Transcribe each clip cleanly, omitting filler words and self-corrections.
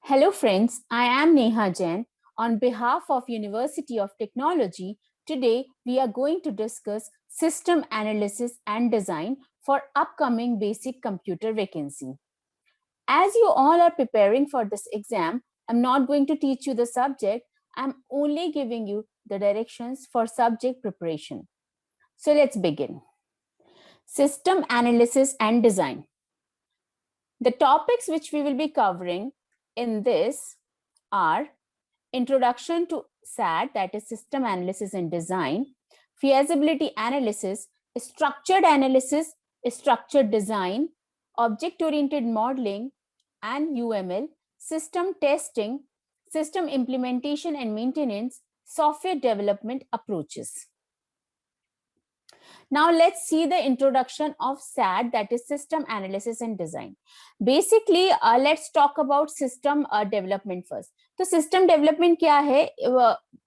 Hello friends, I am Neha Jain. On behalf of University of Technology, today we are going to discuss system analysis and design for upcoming basic computer vacancy. As you all are preparing for this exam, I'm not going to teach you the subject, I'm only giving you the directions for subject preparation. So let's begin. System analysis and design. The topics which we will be covering in this are Introduction to SAD, that is System Analysis and Design, Feasibility Analysis, Structured Analysis, Structured Design, Object-Oriented Modeling and UML, System Testing, System Implementation and Maintenance, Software Development Approaches. Now let's see the introduction of SAD, that is System Analysis and Design. Basically, let's talk about system development first. तो system development क्या है?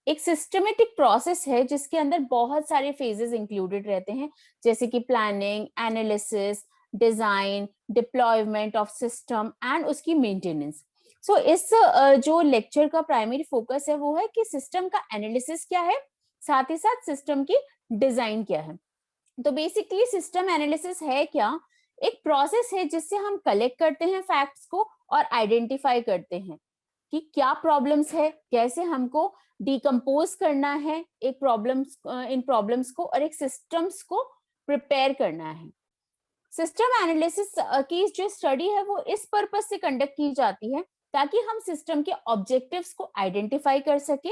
एक systematic process है जिसके अंदर बहुत सारे phases included रहते हैं, जैसे कि planning, analysis, design, deployment of system and उसकी मेंटेनेंस. सो इस जो लेक्चर का प्राइमरी फोकस है वो है कि सिस्टम का एनालिसिस क्या है, साथ ही साथ सिस्टम की डिजाइन क्या है. तो बेसिकली सिस्टम एनालिसिस है क्या? एक प्रोसेस है जिससे हम कलेक्ट करते हैं फैक्ट्स को और आइडेंटिफाई करते हैं कि क्या प्रॉब्लम्स है, कैसे हमको डिकम्पोज करना है एक इन प्रॉब्लम्स को और एक सिस्टम्स को प्रिपेयर करना है. सिस्टम एनालिसिस की जो स्टडी है वो इस पर्पस से कंडक्ट की जाती है ताकि हम सिस्टम के ऑब्जेक्टिव्स को आइडेंटिफाई कर सके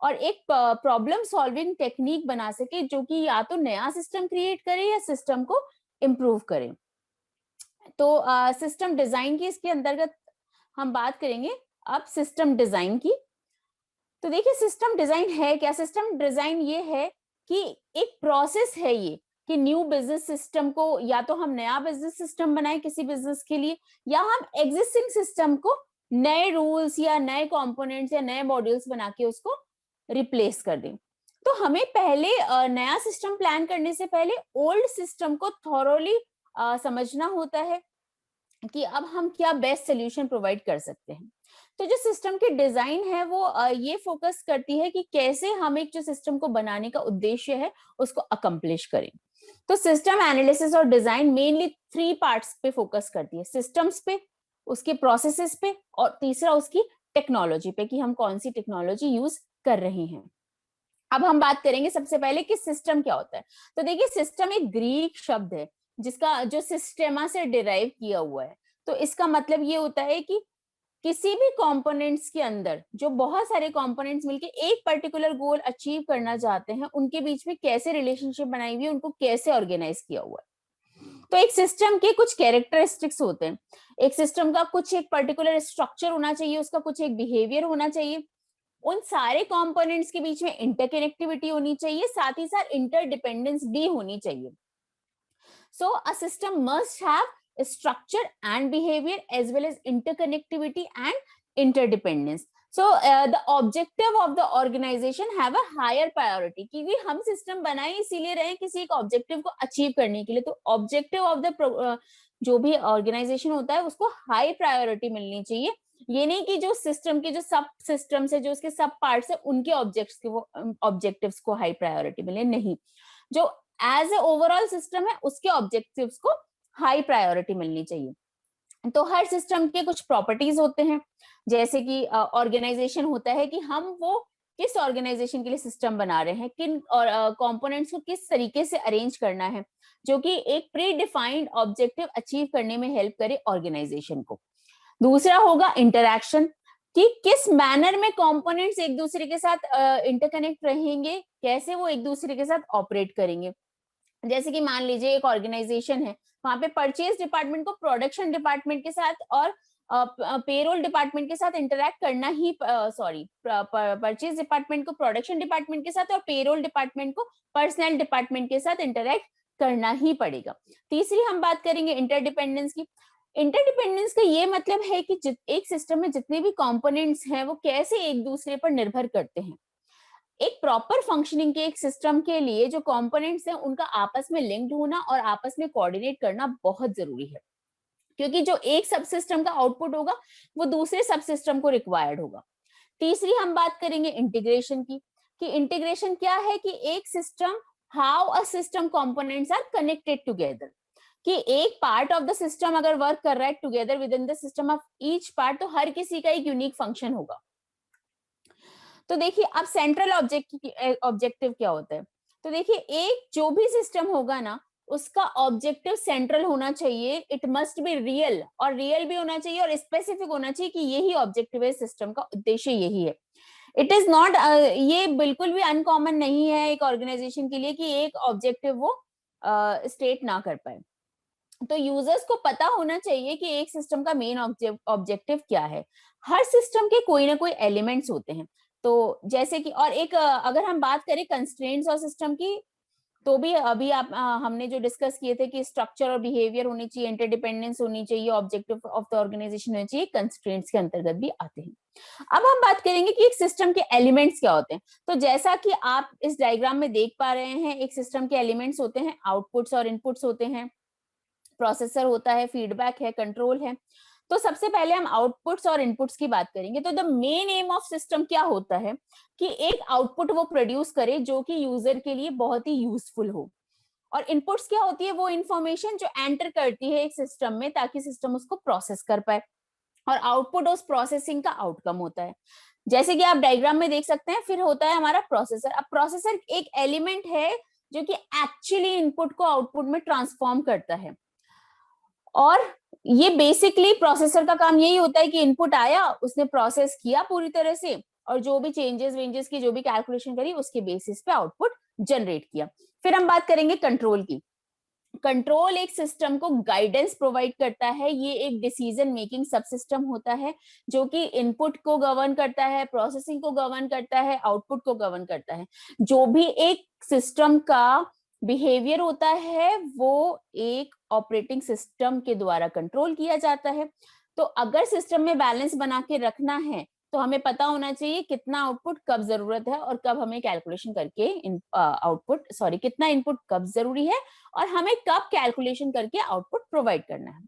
और एक प्रॉब्लम सॉल्विंग टेक्निक बना सके जो कि या तो नया सिस्टम क्रिएट करे या सिस्टम को इम्प्रूव करे. तो सिस्टम डिजाइन की इसके अंतर्गत हम बात करेंगे अब सिस्टम डिजाइन की. तो देखिए सिस्टम डिजाइन है क्या? सिस्टम डिजाइन ये है कि एक प्रोसेस है ये कि न्यू बिजनेस सिस्टम को या तो हम नया बिजनेस सिस्टम बनाए किसी बिजनेस के लिए, या हम एग्जिस्टिंग सिस्टम को नए रूल्स या नए कंपोनेंट्स या नए मॉड्यूल्स बना के उसको रिप्लेस कर दें. तो हमें पहले नया सिस्टम प्लान करने से पहले ओल्ड सिस्टम को थॉरोली समझना होता है कि अब हम क्या बेस्ट सोल्यूशन प्रोवाइड कर सकते हैं. तो जो सिस्टम की डिजाइन है वो ये फोकस करती है कि कैसे हम एक जो सिस्टम को बनाने का उद्देश्य है उसको अकम्प्लिश करें. तो सिस्टम एनालिसिस और डिजाइन मेनली 3 पार्ट्स पे फोकस करती है, सिस्टम्स पे, उसके प्रोसेसेस पे और तीसरा उसकी टेक्नोलॉजी पे कि हम कौन सी टेक्नोलॉजी यूज कर रहे हैं. अब हम बात करेंगे सबसे पहले कि सिस्टम क्या होता है. तो देखिए सिस्टम एक ग्रीक शब्द है जिसका जो सिस्टेमा से डिराइव किया हुआ है. तो इसका मतलब ये होता है कि किसी भी कंपोनेंट्स के अंदर जो बहुत सारे कंपोनेंट्स मिलके एक पर्टिकुलर गोल अचीव करना चाहते हैं उनके बीच में कैसे रिलेशनशिप बनाई हुई है, उनको कैसे ऑर्गेनाइज किया हुआ है. तो एक सिस्टम के कुछ कैरेक्टरिस्टिक्स होते हैं. एक सिस्टम का कुछ एक पर्टिकुलर स्ट्रक्चर होना चाहिए, उसका कुछ एक बिहेवियर होना चाहिए, उन सारे कंपोनेंट्स के बीच में इंटरकनेक्टिविटी होनी चाहिए, साथ ही साथ इंटरडिपेंडेंस भी होनी चाहिए. So a system must have structure and behavior as well as interconnectivity and interdependence. So the objective of the organization have a higher priority, क्योंकि हम सिस्टम बनाए इसीलिए रहे किसी एक ऑब्जेक्टिव को अचीव करने के लिए. तो ऑब्जेक्टिव ऑफ द जो भी ऑर्गेनाइजेशन होता है उसको हाई प्रायोरिटी मिलनी चाहिए. ये नहीं कि जो सिस्टम के जो सब सिस्टम्स है, जो उसके सब पार्ट्स है, उनके ऑब्जेक्टिव्स को हाई प्रायोरिटी मिले, नहीं. जो एज ए ओवरऑल सिस्टम है उसके ऑब्जेक्टिव्स को हाई प्रायोरिटी मिलनी चाहिए. तो हर सिस्टम के कुछ प्रॉपर्टीज होते हैं, जैसे कि ऑर्गेनाइजेशन होता है कि हम वो किस ऑर्गेनाइजेशन के लिए सिस्टम बना रहे हैं, किन और कंपोनेंट्स को किस तरीके से अरेंज करना है जो कि एक प्री डिफाइंड ऑब्जेक्टिव अचीव करने में हेल्प करे ऑर्गेनाइजेशन को. दूसरा होगा इंटरैक्शन, कि किस मैनर में कंपोनेंट्स एक दूसरे के साथ इंटरकनेक्ट रहेंगे, कैसे वो एक दूसरे के साथ ऑपरेट करेंगे. जैसे कि मान लीजिए एक ऑर्गेनाइजेशन है, वहां पे परचेज डिपार्टमेंट को प्रोडक्शन डिपार्टमेंट के साथ और पेरोल डिपार्टमेंट के साथ इंटरैक्ट करना ही, परचेज डिपार्टमेंट को प्रोडक्शन डिपार्टमेंट के साथ और पेरोल डिपार्टमेंट को पर्सनल डिपार्टमेंट के साथ इंटरैक्ट करना ही पड़ेगा. तीसरी हम बात करेंगे इंटरडिपेंडेंस की. इंटरडिपेंडेंस का ये मतलब है कि एक सिस्टम में जितने भी कंपोनेंट्स हैं वो कैसे एक दूसरे पर निर्भर करते हैं. एक प्रॉपर फंक्शनिंग के एक सिस्टम के लिए जो कंपोनेंट्स हैं उनका आपस में लिंक्ड होना और आपस में कोऑर्डिनेट करना बहुत जरूरी है. क्योंकि जो एक सब सिस्टम का आउटपुट होगा वो दूसरे सब सिस्टम को रिक्वायर्ड होगा। तीसरी हम बात करेंगे इंटीग्रेशन की, कि इंटीग्रेशन क्या है, कि एक system, how a system components are connected together, कि एक पार्ट ऑफ द सिस्टम अगर वर्क कर रहा है together with in the system of each part, तो हर किसी का एक यूनिक फंक्शन होगा। तो देखिए अब सेंट्रल ऑब्जेक्टिव क्या होता है, तो देखिए एक जो भी सिस्टम होगा ना, उसका ऑब्जेक्टिव सेंट्रल होना चाहिए, इट मस्ट बी रियल, और रियल भी होना चाहिए और स्पेसिफिक होना चाहिए कि यही ऑब्जेक्टिव है, सिस्टम का उद्देश्य यही है। इट इज नॉट, ये बिल्कुल भी अनकॉमन नहीं है एक ऑर्गेनाइजेशन के लिए कि एक ऑब्जेक्टिव वो स्टेट ना कर पाए। तो यूजर्स को पता होना चाहिए कि एक सिस्टम का मेन ऑब्जेक्टिव क्या है। हर सिस्टम के कोई ना कोई एलिमेंट्स होते हैं, तो जैसे कि, और एक अगर हम बात करें कंस्ट्रेंट्स और सिस्टम की, तो भी अभी आप हमने जो डिस्कस किए थे कि स्ट्रक्चर और बिहेवियर होनी चाहिए, इंटरडिपेंडेंस होनी चाहिए, ऑब्जेक्टिव ऑफ द ऑर्गेनाइजेशन होनी चाहिए, कंस्ट्रेंट्स के अंतर्गत भी आते हैं। अब हम बात करेंगे कि एक सिस्टम के एलिमेंट्स क्या होते हैं। तो जैसा कि आप इस डायग्राम में देख पा रहे हैं, एक सिस्टम के एलिमेंट्स होते हैं, आउटपुट्स और इनपुट्स होते हैं, प्रोसेसर होता है, फीडबैक है, कंट्रोल है। तो सबसे पहले हम आउटपुट्स और इनपुट्स की बात करेंगे। तो the main M of system क्या होता है, कि एक आउटपुट वो प्रोड्यूस करे जो कि यूजर के लिए बहुत ही यूजफुल हो, और इनपुट्स क्या होती है, वो इंफॉर्मेशन जो एंटर करती है एक सिस्टम में ताकि सिस्टम उसको प्रोसेस कर पाए, और आउटपुट उस प्रोसेसिंग का आउटकम होता है, जैसे कि आप डायग्राम में देख सकते हैं। फिर होता है हमारा प्रोसेसर। अब प्रोसेसर एक एलिमेंट है जो कि एक्चुअली इनपुट को आउटपुट में ट्रांसफॉर्म करता है, और ये बेसिकली प्रोसेसर का काम यही होता है कि इनपुट आया, उसने प्रोसेस किया पूरी तरह से, और जो भी चेंजेस वेंजेस की, जो भी कैलकुलेशन करी, उसके बेसिस पे आउटपुट जनरेट किया। फिर हम बात करेंगे कंट्रोल की। कंट्रोल एक सिस्टम को गाइडेंस प्रोवाइड करता है, ये एक डिसीजन मेकिंग सब सिस्टम होता है जो कि इनपुट को गवर्न करता है, प्रोसेसिंग को गवर्न करता है, आउटपुट को गवर्न करता है। जो भी एक सिस्टम का बिहेवियर होता है वो एक ऑपरेटिंग सिस्टम के द्वारा कंट्रोल किया जाता है। तो अगर सिस्टम में बैलेंस बना के रखना है तो हमें पता होना चाहिए कितना आउटपुट कब जरूरत है, और कब हमें कैलकुलेशन करके कितना इनपुट कब जरूरी है, और हमें कब कैलकुलेशन करके आउटपुट प्रोवाइड करना है।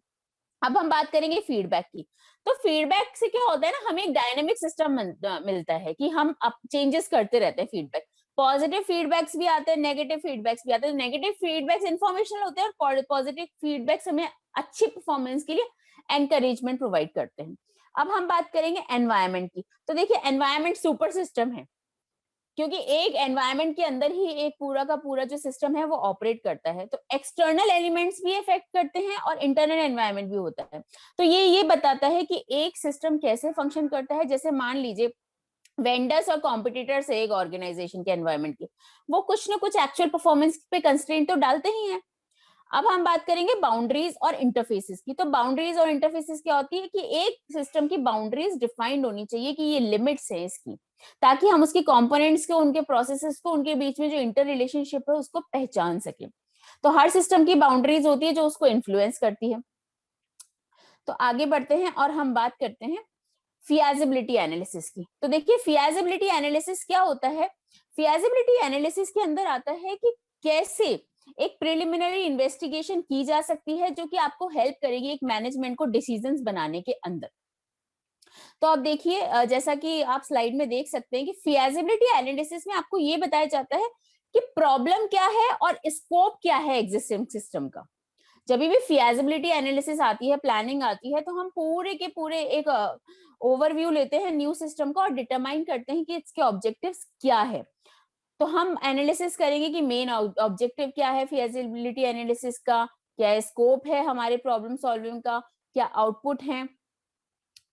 अब हम बात करेंगे फीडबैक की। तो फीडबैक से क्या होता है ना, हमें एक डायनेमिक सिस्टम मिलता है कि हम अब चेंजेस करते रहते हैं। फीडबैक, पॉजिटिव फीडबैक्स भी आते हैं, नेगेटिव फीडबैक्स भी आते हैं। नेगेटिव फीडबैक्स इंफॉर्मेशनल होते हैं, और पॉजिटिव फीडबैक्स हमें अच्छी परफॉर्मेंस के लिए एनकरेजमेंट प्रोवाइड करते हैं। अब हम बात करेंगे एनवायरमेंट की। तो देखिए एनवायरमेंट सुपर सिस्टम है, क्योंकि एक एनवायरमेंट के अंदर ही एक पूरा का पूरा जो सिस्टम है वो ऑपरेट करता है। तो एक्सटर्नल एलिमेंट्स भी इफेक्ट करते हैं और इंटरनल एनवायरमेंट भी होता है। तो ये बताता है कि एक सिस्टम कैसे फंक्शन करता है। जैसे मान लीजिए वेंडर्स और कॉम्पिटिटर्स है एक ऑर्गेनाइजेशन के एनवायरमेंट के, वो कुछ ना कुछ एक्चुअल परफॉर्मेंस पे कंस्ट्रेंट तो डालते ही हैं। अब हम बात करेंगे बाउंड्रीज और इंटरफेसेस की। तो बाउंड्रीज और इंटरफेसेस क्या होती है, कि एक सिस्टम की बाउंड्रीज डिफाइंड होनी चाहिए, कि ये लिमिट्स है इसकी, ताकि हम उसके कंपोनेंट्स को, उनके प्रोसेसेस को, उनके बीच में जो इंटर रिलेशनशिप है उसको पहचान सके। तो हर सिस्टम की बाउंड्रीज होती है जो उसको इन्फ्लुएंस करती है। तो आगे बढ़ते हैं और हम बात करते हैं फियाजिबिलिटी एनालिसिस की। तो देखिए फियाजिबिलिटी एनालिसिस क्या होता है। फियाजिबिलिटी एनालिसिस के अंदर आता है कि कैसे एक प्रिलिमिनरी इन्वेस्टिगेशन की जा सकती है जो कि आपको हेल्प करेगी एक मैनेजमेंट को डिसीजंस बनाने के अंदर। तो अब देखिए जैसा कि आप स्लाइड में देख सकते हैं कि फियाजिबिलिटी एनालिसिस में आपको ये बताया जाता है कि प्रॉब्लम क्या है और स्कोप क्या है एग्जिस्टिंग सिस्टम का। जब भी फियाजिबिलिटी एनालिसिस आती है, प्लानिंग आती है, तो हम पूरे के पूरे एक ओवरव्यू लेते हैं न्यू सिस्टम का और डिटरमाइन करते हैं कि इसके ऑब्जेक्टिव्स क्या है। तो हम एनालिसिस करेंगे कि मेन ऑब्जेक्टिव क्या है फियाजिबिलिटी एनालिसिस का, क्या स्कोप है हमारे प्रॉब्लम सॉल्विंग का, क्या आउटपुट है।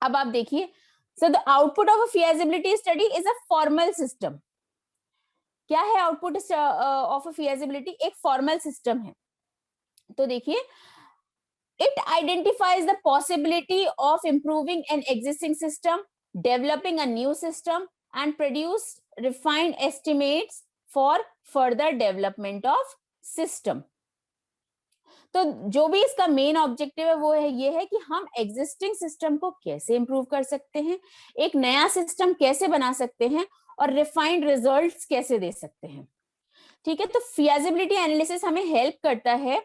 अब आप देखिए, so the output of a feasibility study is a formal system. क्या है आउटपुट ऑफ अ फियाजिबिलिटी? एक फॉर्मल सिस्टम है। तो देखिए, it identifies the possibility of improving an existing system, developing a new system, and produce refined estimates for further development of system. तो जो भी इसका मेन ऑब्जेक्टिव है वो है ये है कि हम एग्जिस्टिंग सिस्टम को कैसे इंप्रूव कर सकते हैं, एक नया सिस्टम कैसे बना सकते हैं, और रिफाइंड रिजल्ट्स कैसे दे सकते हैं। ठीक है, तो फियाजिबिलिटी एनालिसिस हमें हेल्प करता है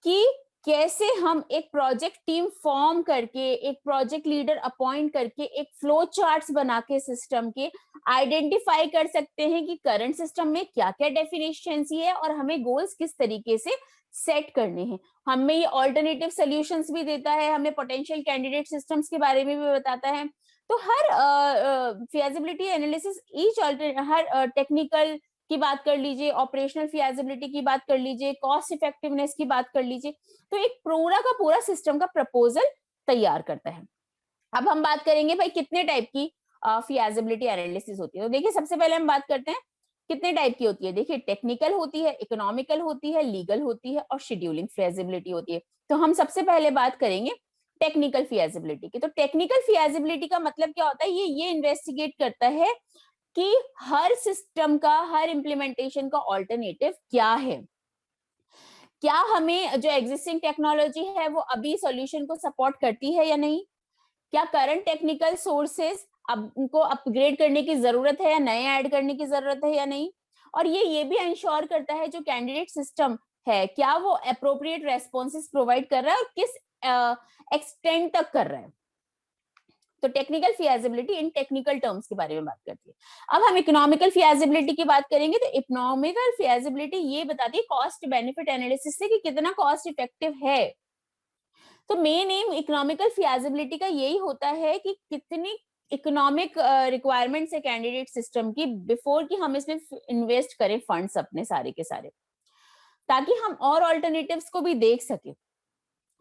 कि कैसे हम एक प्रोजेक्ट टीम फॉर्म करके, एक प्रोजेक्ट लीडर अपॉइंट करके, एक फ्लो चार्ट्स बना के सिस्टम के आइडेंटिफाई कर सकते हैं कि करंट सिस्टम में क्या क्या डेफिशिएंसी है और हमें गोल्स किस तरीके से सेट करने हैं। हमें ये ऑल्टरनेटिव सोल्यूशंस भी देता है, हमें पोटेंशियल कैंडिडेट सिस्टम्स के बारे में भी बताता है। तो हर फिजिबिलिटी एनालिसिस हर टेक्निकल की बात कर लीजिए, ऑपरेशनल फिजिबिलिटी की बात कर लीजिए, कॉस्ट इफेक्टिवनेस की बात कर लीजिए, तो एक पूरा का पूरा सिस्टम का प्रपोजल तैयार करता है। अब हम बात करेंगे भाई कितने टाइप की फिजिबिलिटी एनालिसिस होती है। तो देखिए सबसे पहले हम बात करते हैं कितने टाइप की होती है। देखिए टेक्निकल होती है, इकोनॉमिकल होती है, लीगल होती है और शेड्यूलिंग फिजिबिलिटी होती है। तो हम सबसे पहले बात करेंगे टेक्निकल फिजिबिलिटी की। तो टेक्निकल फिजिबिलिटी का मतलब क्या होता है, ये इन्वेस्टिगेट करता है कि हर सिस्टम का, हर इम्प्लीमेंटेशन का ऑल्टरनेटिव क्या है, क्या हमें जो एग्जिस्टिंग टेक्नोलॉजी है वो अभी सॉल्यूशन को सपोर्ट करती है या नहीं, क्या करंट टेक्निकल सोर्सेज अब उनको अपग्रेड करने की जरूरत है या नए ऐड करने की जरूरत है या नहीं, और ये भी इंश्योर करता है जो कैंडिडेट सिस्टम है क्या वो अप्रोप्रिएट रेस्पॉन्सेज प्रोवाइड कर रहा है और किस एक्सटेंट तक कर रहा है। तो टेक्निकल फिजिबिलिटी इन टेक्निकल टर्म्स के बारे में बात करती है। अब हम इकोनॉमिकल फिजिबिलिटी की बात करेंगे। तो इकोनॉमिकल फिजिबिलिटी ये बताती है कॉस्ट बेनिफिट एनालिसिस से कि कितना कॉस्ट इफेक्टिव है। तो मेन एम इकोनॉमिकल फिजिबिलिटी का यही होता है कि कितनी इकोनॉमिक रिक्वायरमेंट्स है कैंडिडेट सिस्टम की बिफोर कि हम इसमें इन्वेस्ट करें फंड्स अपने सारे के सारे, ताकि हम और ऑल्टरनेटिव्स को भी देख सके।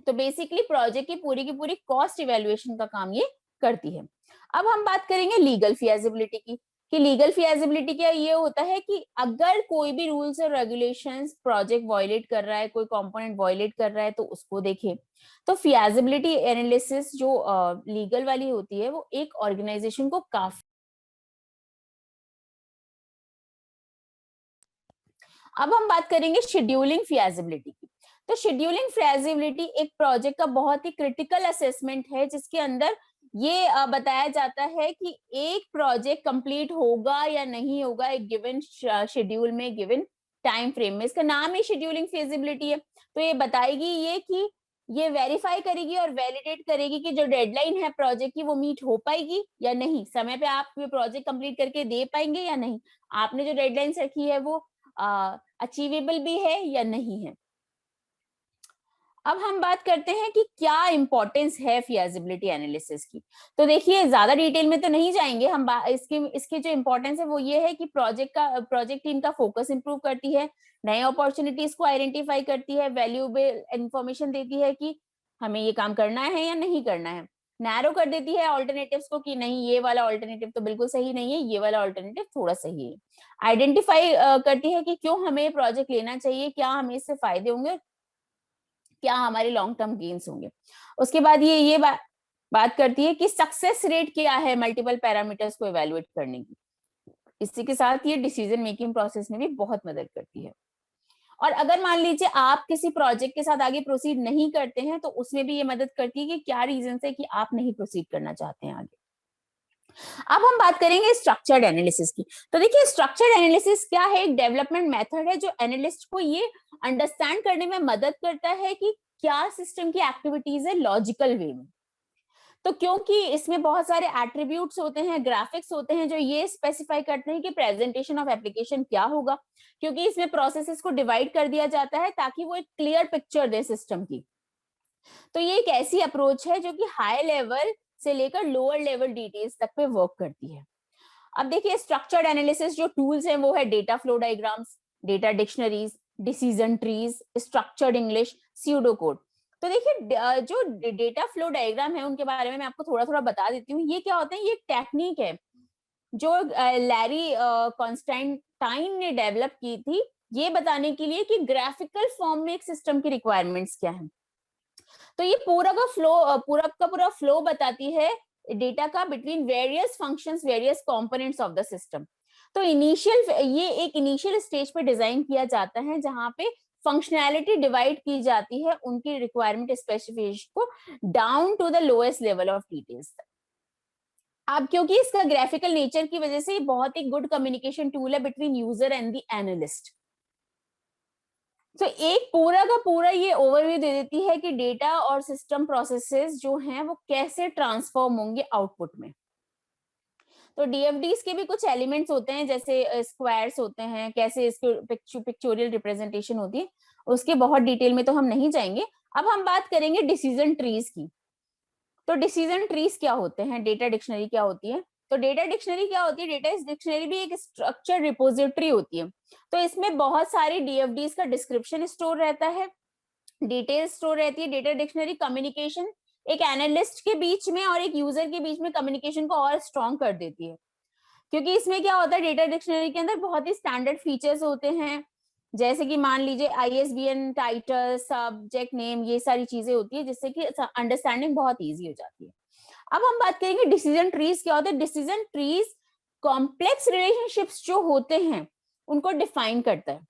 तो बेसिकली प्रोजेक्ट की पूरी कॉस्ट इवेल्युएशन का काम ये करती है। अब हम बात करेंगे लीगल फिजिबिलिटी की, कि लीगल फिजिबिलिटी क्या ये होता है कि अगर कोई भी रूल्स और रेगुलेशंस प्रोजेक्ट वायलेट कर रहा है, कोई कंपोनेंट वायलेट कर रहा है तो उसको देखें। तो फिजिबिलिटी एनालिसिस जो लीगल वाली होती है वो एक ऑर्गेनाइजेशन को काफी। अब हम बात करेंगे शेड्यूलिंग फिजिबिलिटी की। तो शेड्यूलिंग फिजिबिलिटी एक प्रोजेक्ट का बहुत ही क्रिटिकल असेसमेंट है जिसके अंदर ये बताया जाता है कि एक प्रोजेक्ट कंप्लीट होगा या नहीं होगा एक गिवन शेड्यूल में, गिवन टाइम फ्रेम में। इसका नाम ही शेड्यूलिंग फिजिबिलिटी है। तो ये बताएगी ये कि ये वेरीफाई करेगी और वैलिडेट करेगी कि जो डेडलाइन है प्रोजेक्ट की वो मीट हो पाएगी या नहीं, समय पे आप ये प्रोजेक्ट कंप्लीट करके दे पाएंगे या नहीं, आपने जो डेडलाइंस रखी है वो अचीवेबल भी है या नहीं है। अब हम बात करते हैं कि क्या इंपॉर्टेंस है फिजिबिलिटी एनालिसिस की। तो देखिए ज्यादा डिटेल में तो नहीं जाएंगे हम, इसके जो इंपॉर्टेंस है वो ये है कि प्रोजेक्ट टीम का फोकस इंप्रूव करती है, नए अपॉर्चुनिटीज को आइडेंटिफाई करती है, वैल्यूएबल इंफॉर्मेशन देती है कि हमें ये काम करना है या नहीं करना है, नैरो कर देती है ऑल्टरनेटिव्स को कि नहीं ये वाला ऑल्टरनेटिव तो बिल्कुल सही नहीं है, ये वाला ऑल्टरनेटिव थोड़ा सही है, आइडेंटिफाई करती है कि क्यों हमें प्रोजेक्ट लेना चाहिए, क्या हमें इससे फायदे होंगे, क्या हमारे लॉन्ग टर्म गेन्स होंगे। उसके बाद ये बात करती है कि सक्सेस रेट क्या है मल्टीपल पैरामीटर्स को इवेलुएट करने की। इसी के साथ ये डिसीजन मेकिंग प्रोसेस में भी बहुत मदद करती है। और अगर मान लीजिए आप किसी प्रोजेक्ट के साथ आगे प्रोसीड नहीं करते हैं तो उसमें भी ये मदद करती है कि क्या रीजन है कि आप नहीं प्रोसीड करना चाहते हैं आगे। अब हम बात करेंगे स्ट्रक्चर्ड एनालिसिस की। तो देखिए स्ट्रक्चर्ड एनालिसिस क्या है, एक डेवलपमेंट मेथड है जो एनालिस्ट को ये अंडरस्टैंड करने में मदद करता है कि क्या सिस्टम की एक्टिविटीज है लॉजिकल वे में। तो क्योंकि इसमें बहुत सारे एट्रीब्यूट्स होते हैं, ग्राफिक्स होते हैं जो ये स्पेसिफाई करते हैं कि प्रेजेंटेशन ऑफ एप्लीकेशन क्या होगा, क्योंकि इसमें प्रोसेसेस को डिवाइड कर दिया जाता है ताकि वो एक क्लियर पिक्चर दे सिस्टम की। तो ये एक ऐसी अप्रोच है जो कि हाई लेवल से लेकर लोअर लेवल डिटेल्स तक पे वर्क करती है। अब देखिए स्ट्रक्चर्ड एनालिसिस जो टूल्स हैं वो है data flow diagrams, data dictionaries, decision trees, structured English, pseudo code. तो देखिए जो डेटा फ्लो डायग्राम है उनके बारे में मैं आपको थोड़ा थोड़ा बता देती हूँ। ये क्या होते हैं, ये टेक्निक है जो लैरी कॉन्स्टेंटाइन ने डेवलप की थी ये बताने के लिए कि ग्राफिकल फॉर्म में एक सिस्टम की रिक्वायरमेंट्स क्या है। तो ये पूरा फ्लो बताती है डेटा का between various functions, various components of the system. तो ये एक इनिशियल स्टेज पे डिजाइन किया जाता है जहां पे फंक्शनैलिटी डिवाइड की जाती है उनकी रिक्वायरमेंट स्पेसिफिकेशन को down to the lowest level of details. अब क्योंकि इसका ग्राफिकल नेचर की वजह से बहुत ही गुड कम्युनिकेशन टूल है between user and the analyst. तो एक पूरा का पूरा ये ओवरव्यू दे देती है कि डेटा और सिस्टम प्रोसेसेस जो हैं वो कैसे ट्रांसफॉर्म होंगे आउटपुट में। तो डीएफडीज के भी कुछ एलिमेंट्स होते हैं, जैसे स्क्वायर्स होते हैं, कैसे इसकी पिक्चोरियल रिप्रेजेंटेशन होती है, उसके बहुत डिटेल में तो हम नहीं जाएंगे। अब हम बात करेंगे डिसीजन ट्रीज की। तो डिसीजन ट्रीज क्या होते हैं, डेटा डिक्शनरी क्या होती है? तो डेटा डिक्शनरी क्या होती है? डेटा डिक्शनरी भी एक स्ट्रक्चर रिपोजिटरी होती है। तो इसमें बहुत सारी डीएफडीज का डिस्क्रिप्शन स्टोर रहता है, डिटेल स्टोर रहती है। डेटा डिक्शनरी कम्युनिकेशन एक एनालिस्ट के बीच में और एक यूजर के बीच में कम्युनिकेशन को और स्ट्रॉन्ग कर देती है, क्योंकि इसमें क्या होता है, डेटा डिक्शनरी के अंदर बहुत ही स्टैंडर्ड फीचर्स होते हैं, जैसे कि मान लीजिए आईएसबीएन, टाइटल, सब्जेक्ट नेम, ये सारी चीजें होती है, जिससे कि अंडरस्टैंडिंग बहुत ईजी हो जाती है। अब हम बात करेंगे डिसीजन ट्रीज क्या होते हैं। डिसीजन ट्रीज कॉम्प्लेक्स रिलेशनशिप्स जो होते हैं उनको डिफाइन करता है।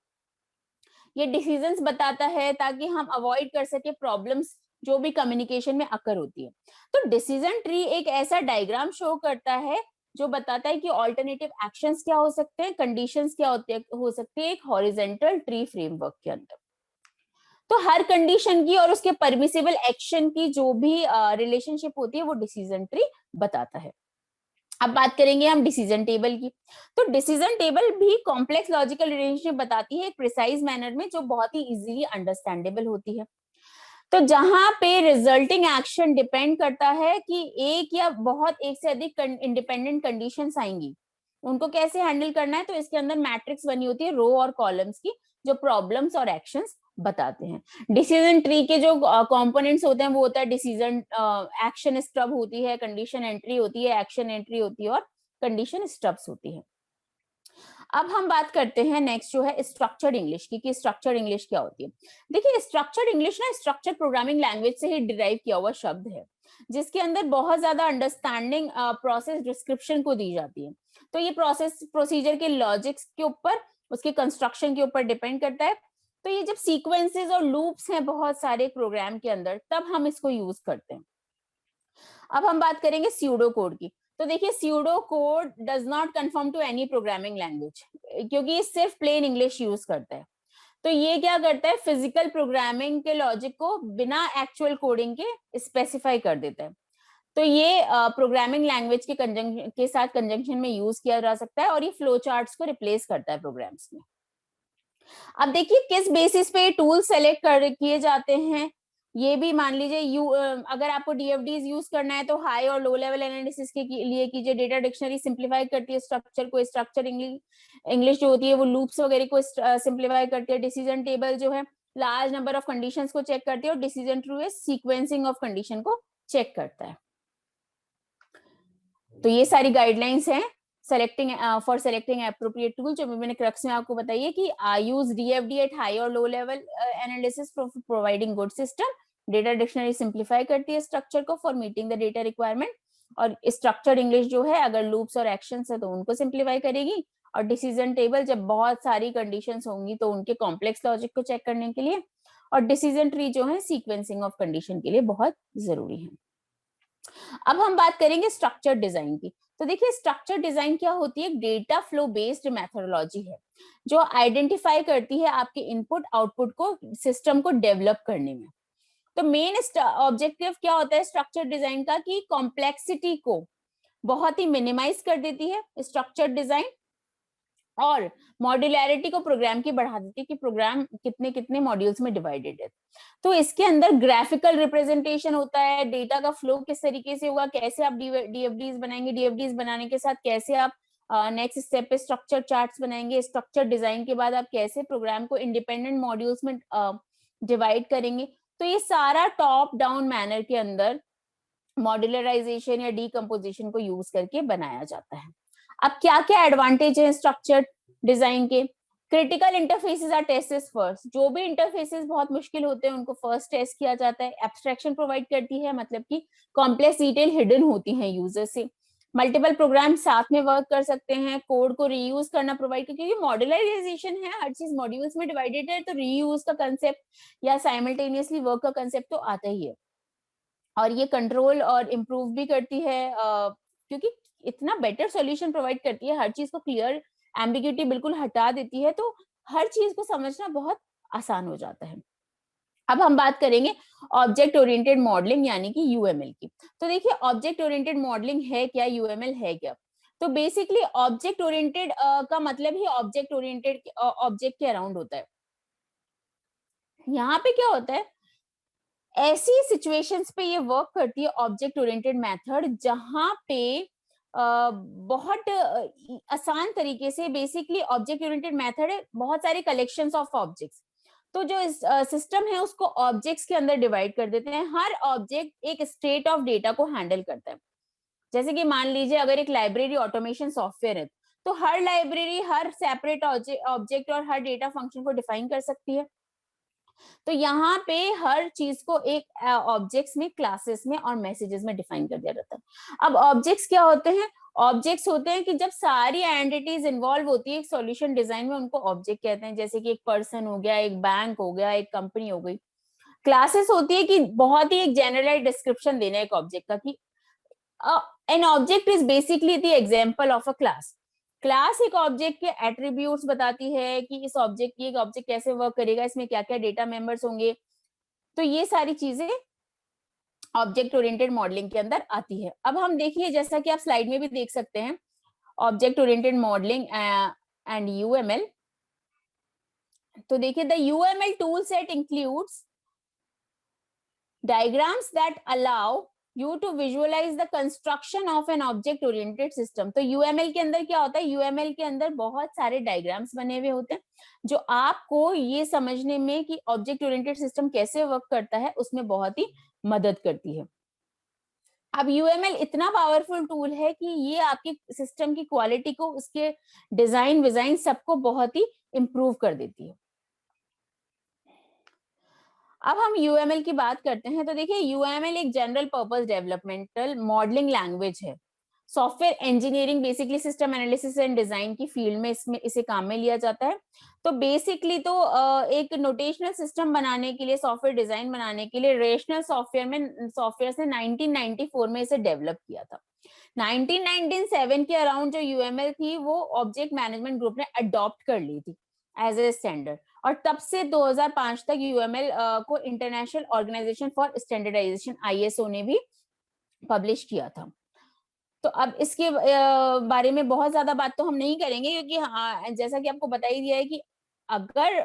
ये डिसीजंस बताता है ताकि हम अवॉइड कर सके प्रॉब्लम्स जो भी कम्युनिकेशन में अकर होती है। तो डिसीजन ट्री एक ऐसा डायग्राम शो करता है जो बताता है कि ऑल्टरनेटिव एक्शंस क्या हो सकते हैं, कंडीशंस क्या हो सकती है एक हॉरिजॉन्टल ट्री फ्रेमवर्क के अंदर। तो हर कंडीशन की और उसके परमिसिबल एक्शन की जो भी रिलेशनशिप होती है वो डिसीजन ट्री बताता है। अब बात करेंगे हम डिसीजन टेबल की। तो डिसीजन टेबल भी कॉम्प्लेक्स लॉजिकल रिलेशनशिप बताती है एक प्रिसाइज मैनर में, जो बहुत ही इजीली अंडरस्टैंडेबल होती है। तो जहां पे रिजल्टिंग एक्शन डिपेंड करता है कि एक या बहुत एक से अधिक इंडिपेंडेंट कंडीशंस आएंगी, उनको कैसे हैंडल करना है। तो इसके अंदर मैट्रिक्स बनी होती है रो और कॉलम्स की, जो प्रॉब्लम्स और एक्शंस बताते हैं। डिसीजन ट्री के जो कंपोनेंट्स होते हैं वो होता है डिसीजन एक्शन स्टब होती है, कंडीशन एंट्री होती है, एक्शन एंट्री होती है और कंडीशन स्टब्स होती है। अब हम बात करते हैं नेक्स्ट जो है स्ट्रक्चर्ड इंग्लिश की, कि स्ट्रक्चर्ड इंग्लिश क्या होती है। देखिए स्ट्रक्चर्ड इंग्लिश ना स्ट्रक्चर प्रोग्रामिंग लैंग्वेज से ही डिराइव किया हुआ शब्द है, जिसके अंदर बहुत ज्यादा अंडरस्टैंडिंग प्रोसेस डिस्क्रिप्शन को दी जाती है। तो ये प्रोसेस प्रोसीजर के लॉजिक्स के ऊपर, उसके कंस्ट्रक्शन के ऊपर डिपेंड करता है। तो ये जब सीक्वेंसेस और लूप्स हैं बहुत सारे प्रोग्राम के अंदर, तब हम इसको यूज करते हैं। अब हम बात करेंगे स्यूडो कोड की। तो देखिए pseudo code does not confirm to any programming language, क्योंकि ये सिर्फ प्लेन इंग्लिश यूज करता है। तो ये क्या करता है, फिजिकल प्रोग्रामिंग के लॉजिक को बिना एक्चुअल कोडिंग के स्पेसिफाई कर देता है। तो ये प्रोग्रामिंग लैंग्वेज के साथ कंजंक्शन में यूज किया जा सकता है, और ये फ्लो चार्ट्स को रिप्लेस करता है प्रोग्राम्स में। अब देखिए किस बेसिस पे टूल सेलेक्ट कर किए जाते हैं, ये भी मान लीजिए अगर आपको डीएफडीज यूज करना है तो हाई और लो लेवल एनालिसिस के लिए कीजिए। डेटा डिक्शनरी सिंप्लीफाई करती है स्ट्रक्चर को, स्ट्रक्चर इंग्लिश जो होती है वो लूप्स वगैरह को सिंप्लीफाई करती है। डिसीजन टेबल जो है लार्ज नंबर ऑफ कंडीशंस को चेक करती है, और डिसीजन ट्री है सीक्वेंसिंग ऑफ कंडीशन को चेक करता है। तो ये सारी गाइडलाइंस हैं selecting for selecting appropriate tool, जो मैंने क्रक्स में आपको बताई है कि यूज डीएफडी एट हाई और low level analysis for providing good system. Data dictionary simplify करती है स्ट्रक्चर को for meeting the data requirement, और स्ट्रक्चर्ड इंग्लिश जो है अगर लूप्स और एक्शंस है तो उनको सिंप्लीफाई करेगी, और डिसीजन टेबल जब बहुत सारी कंडीशंस होंगी तो उनके कॉम्प्लेक्स लॉजिक को चेक करने के लिए, और डिसीजन ट्री जो है सीक्वेंसिंग ऑफ कंडीशन के लिए बहुत जरूरी है। अब हम बात करेंगे स्ट्रक्चर डिजाइन की। तो देखिए स्ट्रक्चर डिजाइन क्या होती है, डेटा फ्लो बेस्ड मेथोडोलॉजी है, जो आइडेंटिफाई करती है आपके इनपुट आउटपुट को सिस्टम को डेवलप करने में। तो मेन ऑब्जेक्टिव क्या होता है स्ट्रक्चर डिजाइन का, कि कॉम्प्लेक्सिटी को बहुत ही मिनिमाइज कर देती है स्ट्रक्चर डिजाइन, और मॉड्यूलैरिटी को प्रोग्राम की बढ़ा देती है कि प्रोग्राम कितने कितने मॉड्यूल्स में डिवाइडेड है। तो इसके अंदर ग्राफिकल रिप्रेजेंटेशन होता है, डेटा का फ्लो किस तरीके से होगा, कैसे आप डीएफडीज बनाएंगे, डीएफडीज बनाने के साथ कैसे आप नेक्स्ट स्टेप पे स्ट्रक्चर चार्ट्स बनाएंगे, स्ट्रक्चर डिजाइन के बाद आप कैसे प्रोग्राम को इंडिपेंडेंट मॉड्यूल्स में डिवाइड करेंगे। तो ये सारा टॉप डाउन मैनर के अंदर मॉड्यूलराइजेशन या डीकम्पोजिशन को यूज करके बनाया जाता है। अब क्या क्या एडवांटेज है स्ट्रक्चर्ड डिजाइन के। Critical interfaces are tested first, जो भी इंटरफेसेस बहुत मुश्किल होते हैं उनको फर्स्ट टेस्ट किया जाता है। एब्स्ट्रैक्शन प्रोवाइड करती है, मतलब कि कॉम्प्लेक्स डिटेल हिडन होती है यूजर से। मल्टीपल प्रोग्राम साथ में वर्क कर सकते हैं, कोड को रीयूज करना प्रोवाइड कर, क्योंकि मॉड्यूलराइजेशन है, हर चीज मॉड्यूल्स में डिवाइडेड है, तो रीयूज का कंसेप्ट या साइमल्टेनियसली वर्क का कंसेप्ट तो आता ही है। और ये कंट्रोल और इम्प्रूव भी करती है, क्योंकि इतना बेटर सॉल्यूशन प्रोवाइड करती है, हर चीज को क्लियर एम्बिग्यूटी बिल्कुल हटा देती है, तो हर चीज को समझना बहुत आसान हो जाता है। अब हम बात करेंगे ऑब्जेक्ट ओरिएंटेड मॉडलिंग यानी कि यूएमएल की। तो देखिए ऑब्जेक्ट ओरिएंटेड मॉडलिंग है क्या, यूएमएल है क्या? तो बेसिकली ऑब्जेक्ट ओरिएंटेड का मतलब ही ऑब्जेक्ट ओरिएंटेड ऑब्जेक्ट के अराउंड होता है। यहाँ पे क्या होता है, ऐसी सिचुएशंस पे ये वर्क करती है ऑब्जेक्ट ओरिएंटेड मेथड जहां पे बहुत आसान तरीके से, बेसिकली ऑब्जेक्ट ओरिएंटेड मेथड है बहुत सारे कलेक्शंस ऑफ ऑब्जेक्ट्स। तो जो सिस्टम है उसको ऑब्जेक्ट्स के अंदर डिवाइड कर देते हैं। हर ऑब्जेक्ट एक स्टेट ऑफ डेटा को हैंडल करता है। जैसे कि मान लीजिए अगर एक लाइब्रेरी ऑटोमेशन सॉफ्टवेयर है, तो हर लाइब्रेरी हर सेपरेट ऑब्जेक्ट और हर डेटा फंक्शन को डिफाइन कर सकती है। तो यहाँ पे हर चीज को एक ऑब्जेक्ट्स में, क्लासेस में और मैसेजेस में डिफाइन कर दिया जाता है। अब ऑब्जेक्ट्स क्या होते हैं? ऑब्जेक्ट्स होते हैं कि जब सारी एंटिटीज इन्वॉल्व होती है एक सॉल्यूशन डिजाइन में, उनको ऑब्जेक्ट कहते हैं। जैसे कि एक पर्सन हो गया, एक बैंक हो गया, एक कंपनी हो गई। क्लासेस होती है कि बहुत ही एक जनरलाइज डिस्क्रिप्शन देना है एक ऑब्जेक्ट का, कि an object is basically the example of a class. Class एक ऑब्जेक्ट के एट्रीब्यूट्स बताती है कि इस ऑब्जेक्ट की, एक ऑब्जेक्ट कैसे वर्क करेगा, इसमें क्या क्या डेटा मेंबर्स होंगे। तो ये सारी चीजें ऑब्जेक्ट ओरिएंटेड मॉडलिंग के अंदर आती है। अब हम देखिए, जैसा कि आप स्लाइड में भी देख सकते हैं, object oriented modelling and UML. तो देखिए the UML tool set includes diagrams that allow you to visualize the construction of an object oriented system। तो UML के अंदर क्या होता है, UML के अंदर बहुत सारे डायग्राम्स बने हुए होते हैं जो आपको ये समझने में कि ऑब्जेक्ट ओरिएंटेड सिस्टम कैसे वर्क करता है उसमें बहुत ही मदद करती है। अब UML इतना पावरफुल टूल है कि ये आपके सिस्टम की क्वालिटी को, उसके डिजाइन विजाइन सबको बहुत ही इंप्रूव कर देती है। अब हम UML की बात करते हैं। तो देखिए UML एक general purpose developmental modelling language है। Software engineering, basically system analysis and design की फील्ड में इसमें इसे काम में लिया जाता है। तो बेसिकली तो एक नोटेशनल सिस्टम बनाने के लिए, सॉफ्टवेयर डिजाइन बनाने के लिए रेशनल सॉफ्टवेयर से 1994 में इसे डेवलप किया था। 1997 के अराउंड जो UML थी वो ऑब्जेक्ट मैनेजमेंट ग्रुप ने अडॉप्ट कर ली थी एज ए स्टैंडर्ड, और तब से 2005 तक UML को international organisation for standardisation ISO ने भी पब्लिश किया था। तो अब इसके बारे में बहुत ज्यादा बात तो हम नहीं करेंगे, क्योंकि हाँ, जैसा कि आपको बता ही दिया है कि अगर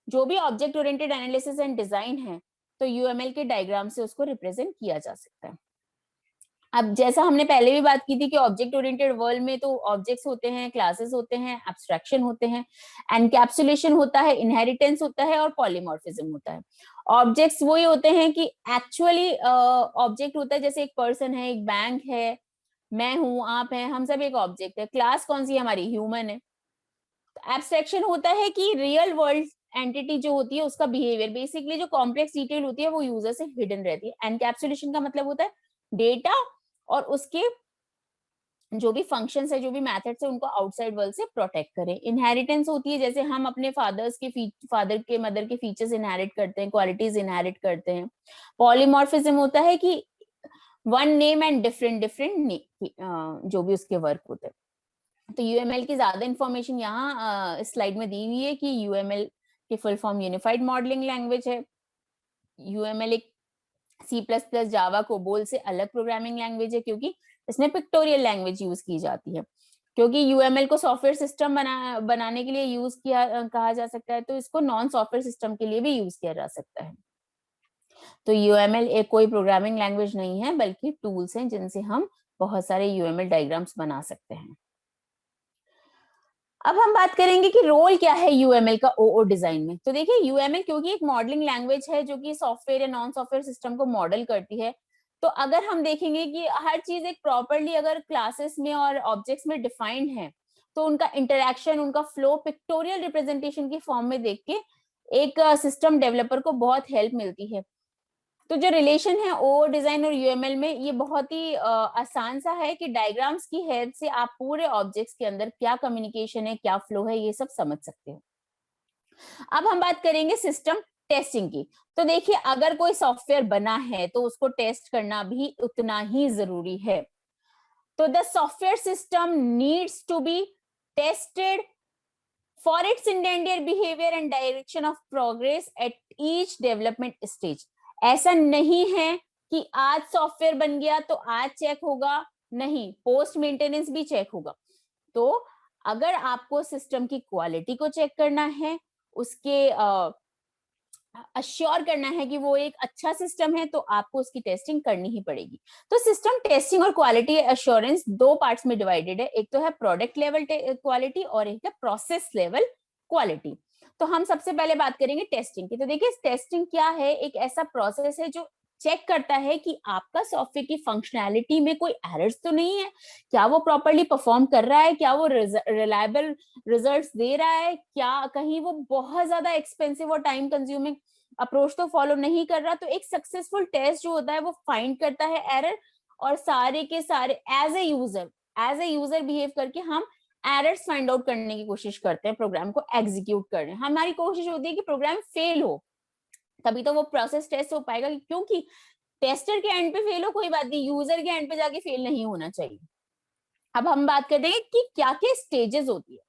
जो भी object oriented analysis and design है तो UML के डायग्राम से उसको रिप्रेजेंट किया जा सकता है। अब जैसा हमने पहले भी बात की थी कि ऑब्जेक्ट ओरिएंटेड वर्ल्ड में तो ऑब्जेक्ट्स होते हैं, क्लासेस होते हैं, एब्स्ट्रैक्शन होते हैं, एनकैप्सुलेशन होता है, इनहेरिटेंस होता है और पॉलीमॉर्फिज्म होता है। ऑब्जेक्ट्स वही होते हैं कि एक्चुअली ऑब्जेक्ट होता है, जैसे एक पर्सन है, एक बैंक है, मैं हूं, आप हैं, हम सब एक ऑब्जेक्ट है। क्लास कौन सी हमारी, ह्यूमन है। एब्स्ट्रैक्शन होता है कि रियल वर्ल्ड एंटिटी जो होती है उसका बिहेवियर, बेसिकली जो कॉम्प्लेक्स डिटेल होती है वो यूजर से हिडन रहती है। एनकैप्सुलेशन का मतलब होता है डेटा और उसके जो भी फंक्शंस है, जो भी मेथड्स है, उनको आउटसाइड वर्ल्ड से प्रोटेक्ट करें। इनहेरिटेंस होती है, जैसे हम अपने फादर के मदर के फीचर्स इनहेरिट करते हैं, क्वालिटीज इनहेरिट करते हैं। पॉलीमॉर्फिज्म होता है कि one name and different different जो भी उसके वर्क होते हैं। तो UML की ज्यादा इंफॉर्मेशन यहाँ स्लाइड में दी हुई है कि UML की full form unified modelling language है। UML एक C++, जावा, कोबोल से अलग प्रोग्रामिंग लैंग्वेज है, क्योंकि इसमें पिक्टोरियल लैंग्वेज यूज की जाती है। क्योंकि UML को सॉफ्टवेयर सिस्टम बनाने के लिए यूज किया कहा जा सकता है, तो इसको नॉन सॉफ्टवेयर सिस्टम के लिए भी यूज किया जा सकता है। तो UML एक कोई प्रोग्रामिंग लैंग्वेज नहीं है, बल्कि टूल्स हैं जिनसे हम बहुत सारे UML डायग्राम्स बना सकते हैं। अब हम बात करेंगे कि रोल क्या है UML का OO डिजाइन में। तो देखिए UML क्योंकि एक मॉडलिंग लैंग्वेज है जो कि सॉफ्टवेयर या नॉन सॉफ्टवेयर सिस्टम को मॉडल करती है, तो अगर हम देखेंगे कि हर चीज एक प्रॉपरली अगर क्लासेस में और ऑब्जेक्ट्स में डिफाइंड है, तो उनका इंटरेक्शन, उनका फ्लो पिक्टोरियल रिप्रेजेंटेशन की फॉर्म में देख के एक सिस्टम डेवलपर को बहुत हेल्प मिलती है। तो जो रिलेशन है ओ डिजाइन और UML में, ये बहुत ही आसान सा है कि डायग्राम्स की हेल्प से आप पूरे ऑब्जेक्ट्स के अंदर क्या कम्युनिकेशन है, क्या फ्लो है, ये सब समझ सकते हो। अब हम बात करेंगे सिस्टम टेस्टिंग की। तो देखिए अगर कोई सॉफ्टवेयर बना है तो उसको टेस्ट करना भी उतना ही जरूरी है। तो the software system needs to be tested for its intended behaviour and direction of progress at each development stage. ऐसा नहीं है कि आज सॉफ्टवेयर बन गया तो आज चेक होगा, नहीं, पोस्ट मेंटेनेंस भी चेक होगा। तो अगर आपको सिस्टम की क्वालिटी को चेक करना है, उसके अश्योर करना है कि वो एक अच्छा सिस्टम है, तो आपको उसकी टेस्टिंग करनी ही पड़ेगी। तो सिस्टम टेस्टिंग और क्वालिटी अश्योरेंस दो पार्ट्स में डिवाइडेड है, एक तो है प्रोडक्ट लेवल क्वालिटी और एक है प्रोसेस लेवल क्वालिटी। तो हम सबसे पहले बात करेंगे टेस्टिंग की। तो देखिए टेस्टिंग क्या है, एक ऐसा प्रोसेस है जो चेक करता है कि आपका सॉफ्टवेयर की फंक्शनैलिटी में कोई एरर्स तो नहीं है, क्या वो प्रॉपर्ली परफॉर्म कर रहा है, क्या वो रिलायबल रिजल्ट्स दे रहा है, क्या कहीं वो बहुत ज्यादा एक्सपेंसिव और टाइम कंज्यूमिंग अप्रोच तो फॉलो नहीं कर रहा। तो एक सक्सेसफुल टेस्ट जो होता है वो फाइंड करता है एरर, और सारे के सारे एज ए यूजर बिहेव करके हम एरर्स फाइंड आउट करने की कोशिश करते हैं, प्रोग्राम को एग्जीक्यूट करने। हमारी कोशिश होती है कि प्रोग्राम फेल हो, तभी तो वो प्रोसेस टेस्ट हो पाएगा, क्योंकि टेस्टर के एंड पे फेल हो कोई बात नहीं, यूजर के एंड पे जाके फेल नहीं होना चाहिए। अब हम बात करते हैं कि क्या क्या स्टेजेस होती है।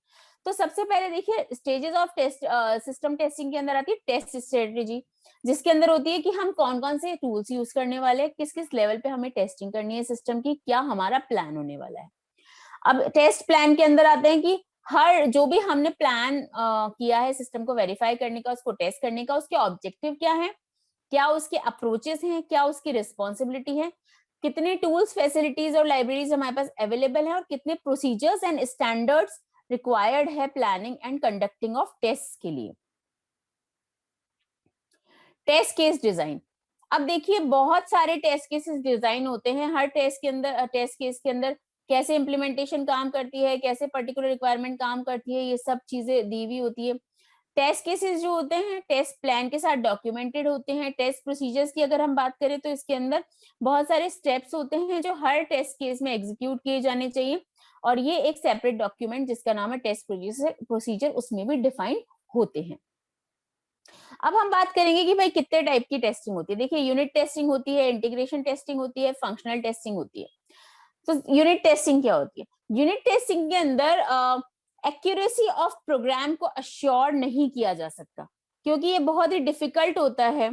तो सबसे पहले देखिए stages of test, system testing के अंदर आती है टेस्ट स्ट्रेटेजी, जिसके अंदर होती है कि हम कौन कौन से टूल्स यूज करने वाले हैं, किस किस लेवल पे हमें टेस्टिंग करनी है सिस्टम की, क्या हमारा प्लान होने वाला है। अब टेस्ट प्लान के अंदर आते हैं कि हर जो भी हमने प्लान किया है सिस्टम को वेरीफाई करने का, उसको टेस्ट करने का, उसके ऑब्जेक्टिव क्या है, क्या उसके अप्रोचेस हैं, क्या उसकी रिस्पॉन्सिबिलिटी है, कितने टूल्स, फैसिलिटीज और लाइब्रेरीज हमारे पास अवेलेबल है, और कितने प्रोसीजर्स एंड स्टैंडर्ड्स रिक्वायर्ड है planning and conducting of test के लिए। Test case design. अब देखिए बहुत सारे टेस्ट केसेस डिजाइन होते हैं, हर टेस्ट केस के अंदर कैसे इंप्लीमेंटेशन काम करती है, कैसे पर्टिकुलर रिक्वायरमेंट काम करती है, ये सब चीजें दी हुई होती है। टेस्ट केसेस जो होते हैं टेस्ट प्लान के साथ डॉक्यूमेंटेड होते हैं। टेस्ट प्रोसीजर्स की अगर हम बात करें तो इसके अंदर बहुत सारे स्टेप्स होते हैं जो हर टेस्ट केस में एग्जीक्यूट किए जाने चाहिए, और ये एक सेपरेट डॉक्यूमेंट जिसका नाम है टेस्ट प्रोसीजर उसमें भी डिफाइन होते हैं। अब हम बात करेंगे कि भाई कितने टाइप की टेस्टिंग होती है। देखिए यूनिट टेस्टिंग होती है, इंटीग्रेशन टेस्टिंग होती है, फंक्शनल टेस्टिंग होती है। तो यूनिट टेस्टिंग क्या होती है? यूनिट टेस्टिंग के अंदर एक्यूरेसी ऑफ प्रोग्राम को अश्योर नहीं किया जा सकता, क्योंकि ये बहुत ही डिफिकल्ट होता है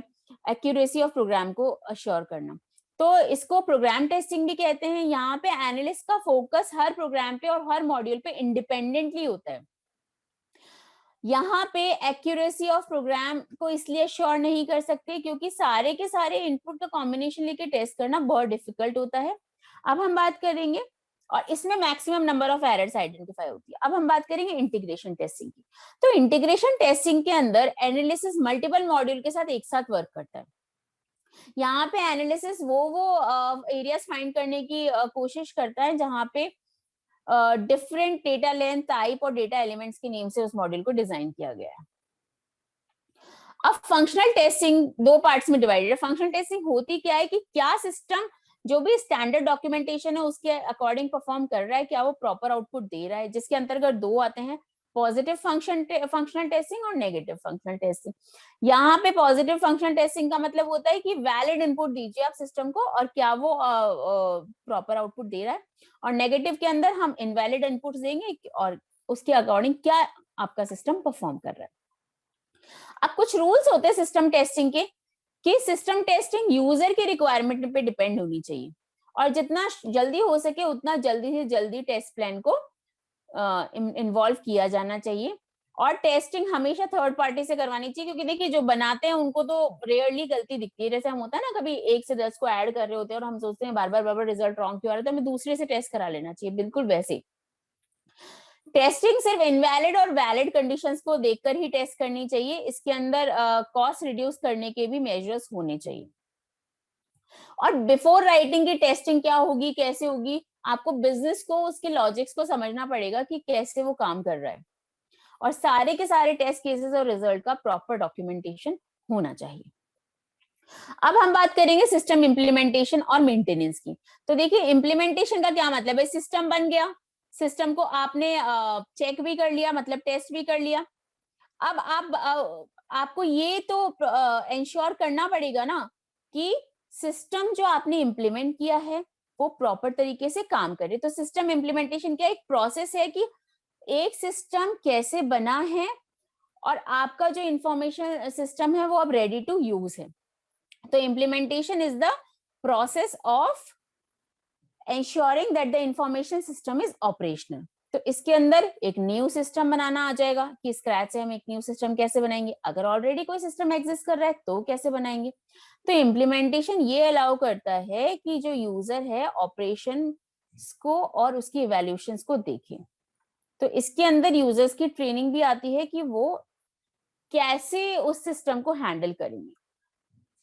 एक्यूरेसी ऑफ प्रोग्राम को अश्योर करना। तो इसको प्रोग्राम टेस्टिंग भी कहते हैं। यहाँ पे एनालिस्ट का फोकस हर प्रोग्राम पे और हर मॉड्यूल पे इंडिपेंडेंटली होता है। यहाँ पे एक्यूरेसी ऑफ प्रोग्राम को इसलिए श्योर नहीं कर सकते क्योंकि सारे के सारे इनपुट का कॉम्बिनेशन लेके टेस्ट करना बहुत डिफिकल्ट होता है। अब हम बात करेंगे, और इसमें maximum number of errors identify होती है। अब हम बात करेंगे इंटीग्रेशन टेस्टिंग की। तो इंटीग्रेशन टेस्टिंग के अंदर एनालिसिस मल्टीपल मॉड्यूल के साथ एक साथ वर्क करता है। यहाँ पे एनालिसिस वो एरियाज फाइंड करने की कोशिश करता है जहाँ पे डिफरेंट डेटा लेंथ, टाइप और डेटा एलिमेंट्स के नेम से उस मॉड्यूल को डिजाइन किया गया है। अब फंक्शनल टेस्टिंग दो पार्ट्स में डिवाइडेड है। फंक्शनल टेस्टिंग होती क्या है कि क्या सिस्टम जो भी स्टैंडर्ड डॉक्यूमेंटेशन है उसके अकॉर्डिंग परफॉर्म कर रहा है, क्या वो प्रॉपर आउटपुट दे रहा है, जिसके अंतर्गत दो आते हैं, पॉजिटिव फंक्शनल टेस्टिंग और नेगेटिव फंक्शनल टेस्टिंग। यहाँ पे पॉजिटिव फंक्शनल टेस्टिंग का मतलब होता है कि वैलिड इनपुट दीजिए आप सिस्टम को और क्या वो प्रॉपर आउटपुट दे रहा है, और नेगेटिव के अंदर हम इनवैलिड इनपुट देंगे और उसके अकॉर्डिंग क्या आपका सिस्टम परफॉर्म कर रहा है। अब कुछ रूल्स होते हैं सिस्टम टेस्टिंग के कि सिस्टम टेस्टिंग यूजर के रिक्वायरमेंट पे डिपेंड होनी चाहिए, और जितना जल्दी हो सके उतना जल्दी से जल्दी टेस्ट प्लान को इन्वॉल्व किया जाना चाहिए। और टेस्टिंग हमेशा थर्ड पार्टी से करवानी चाहिए, क्योंकि देखिए जो बनाते हैं उनको तो रेयरली गलती दिखती है। जैसे हम होता है ना कभी 1 से 10 को ऐड कर रहे होते हैं और हम सोचते हैं बार बार रिजल्ट रॉन्ग क्यों आ रहा है, तो हमें दूसरे से टेस्ट करा लेना चाहिए। बिल्कुल वैसे टेस्टिंग सिर्फ इनवैलिड और वैलिड कंडीशंस को देखकर ही टेस्ट करनी चाहिए। इसके अंदर कॉस्ट रिड्यूस करने के भी मेजर्स होने चाहिए। और बिफोर राइटिंग की टेस्टिंग क्या होगी, कैसे होगी, आपको बिजनेस को उसके लॉजिक्स को समझना पड़ेगा कि कैसे वो काम कर रहा है, और सारे के सारे टेस्ट केसेस और रिजल्ट का प्रॉपर डॉक्यूमेंटेशन होना चाहिए। अब हम बात करेंगे सिस्टम इंप्लीमेंटेशन और मेंटेनेंस की। तो देखिए इंप्लीमेंटेशन का क्या मतलब है, सिस्टम बन गया, सिस्टम को आपने चेक भी कर लिया, मतलब टेस्ट भी कर लिया। अब आपको ये तो इंश्योर करना पड़ेगा ना कि सिस्टम जो आपने इंप्लीमेंट किया है वो प्रॉपर तरीके से काम करे। तो सिस्टम इंप्लीमेंटेशन क्या एक प्रोसेस है कि एक सिस्टम कैसे बना है और आपका जो इंफॉर्मेशन सिस्टम है वो अब रेडी टू यूज है। तो implementation is the process of ensuring that the information system is operational। तो इसके अंदर एक न्यू सिस्टम बनाना आ जाएगा कि स्क्रैच से हम एक न्यू सिस्टम कैसे बनाएंगे, अगर ऑलरेडी कोई सिस्टम एग्जिस्ट कर रहा है तो कैसे बनाएंगे। तो इम्प्लीमेंटेशन ये अलाउ करता है कि जो यूजर है ऑपरेशन को और उसकी इवैल्यूएशन को देखे। तो इसके अंदर यूजर्स की ट्रेनिंग भी आती है कि वो कैसे उस सिस्टम को हैंडल करेंगे।